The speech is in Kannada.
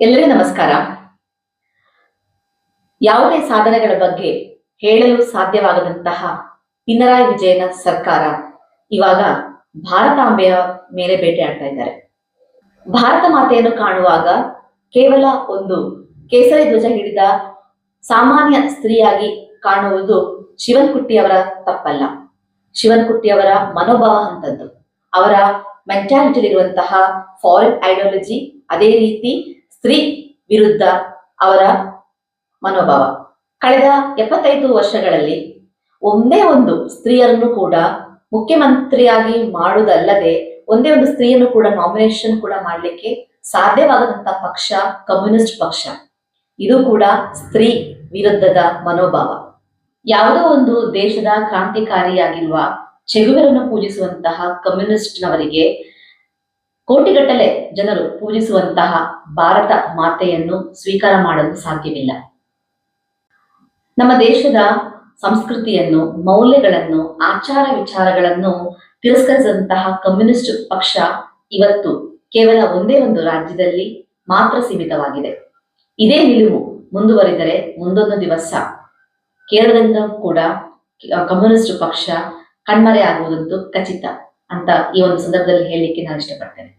ಎಲ್ಲರಿಗೂ ನಮಸ್ಕಾರ. ಯಾವುದೇ ಸಾಧನೆಗಳ ಬಗ್ಗೆ ಹೇಳಲು ಸಾಧ್ಯವಾಗದಂತಹ ಪಿನರಾಯಿ ವಿಜಯನ ಸರ್ಕಾರ ಇವಾಗ ಭಾರತಾಂಬೆಯ ಮೇಲೆ ಬೇಟೆಯಾಡ್ತಾ ಇದ್ದಾರೆ. ಭಾರತ ಮಾತೆಯನ್ನು ಕಾಣುವಾಗ ಕೇವಲ ಒಂದು ಕೇಸರಿ ಧ್ವಜ ಹಿಡಿದ ಸಾಮಾನ್ಯ ಸ್ತ್ರೀಯಾಗಿ ಕಾಣುವುದು ಶಿವನ್ಕುಟ್ಟಿಯವರ ತಪ್ಪಲ್ಲ. ಶಿವನ್ಕುಟ್ಟಿಯವರ ಮನೋಭಾವ ಅಂತದ್ದು, ಅವರ ಮೆಂಟಾಲಿಟಿಲಿರುವಂತಹ ಫಾರಿನ್ ಐಡಿಯಾಲಜಿ, ಅದೇ ರೀತಿ ಸ್ತ್ರೀ ವಿರುದ್ಧ ಅವರ ಮನೋಭಾವ. ಕಳೆದ 75 ವರ್ಷಗಳಲ್ಲಿ ಒಂದೇ ಒಂದು ಸ್ತ್ರೀಯರನ್ನು ಕೂಡ ಮುಖ್ಯಮಂತ್ರಿಯಾಗಿ ಮಾಡುವುದಲ್ಲದೆ ಒಂದೇ ಒಂದು ಸ್ತ್ರೀಯನ್ನು ಕೂಡ ನಾಮಿನೇಷನ್ ಕೂಡ ಮಾಡಲಿಕ್ಕೆ ಸಾಧ್ಯವಾಗದಂತ ಪಕ್ಷ ಕಮ್ಯುನಿಸ್ಟ್ ಪಕ್ಷ. ಇದು ಕೂಡ ಸ್ತ್ರೀ ವಿರುದ್ಧದ ಮನೋಭಾವ. ಯಾವುದೋ ಒಂದು ದೇಶದ ಕ್ರಾಂತಿಕಾರಿಯಾಗಿರುವ ಚೆಗುವೆರನ್ನು ಪೂಜಿಸುವಂತಹ ಕಮ್ಯುನಿಸ್ಟ್ನವರಿಗೆ ಕೋಟಿಗಟ್ಟಲೆ ಜನರು ಪೂಜಿಸುವಂತಹ ಭಾರತ ಮಾತೆಯನ್ನು ಸ್ವೀಕಾರ ಮಾಡಲು ಸಾಧ್ಯವಿಲ್ಲ. ನಮ್ಮ ದೇಶದ ಸಂಸ್ಕೃತಿಯನ್ನು, ಮೌಲ್ಯಗಳನ್ನು, ಆಚಾರ ವಿಚಾರಗಳನ್ನು ತಿರಸ್ಕರಿಸಿದಂತಹ ಕಮ್ಯುನಿಸ್ಟ್ ಪಕ್ಷ ಇವತ್ತು ಕೇವಲ ಒಂದೇ ಒಂದು ರಾಜ್ಯದಲ್ಲಿ ಮಾತ್ರ ಸೀಮಿತವಾಗಿದೆ. ಇದೇ ನಿಲುವು ಮುಂದುವರಿದರೆ ಮುಂದೊಂದು ದಿವಸ ಕೇರಳದಿಂದ ಕೂಡ ಕಮ್ಯುನಿಸ್ಟ್ ಪಕ್ಷ ಕಣ್ಮರೆ ಆಗುವುದಂತೂ ಖಚಿತ ಅಂತ ಈ ಒಂದು ಸಂದರ್ಭದಲ್ಲಿ ಹೇಳಲಿಕ್ಕೆ ನಾನು ಇಷ್ಟಪಡ್ತೇನೆ.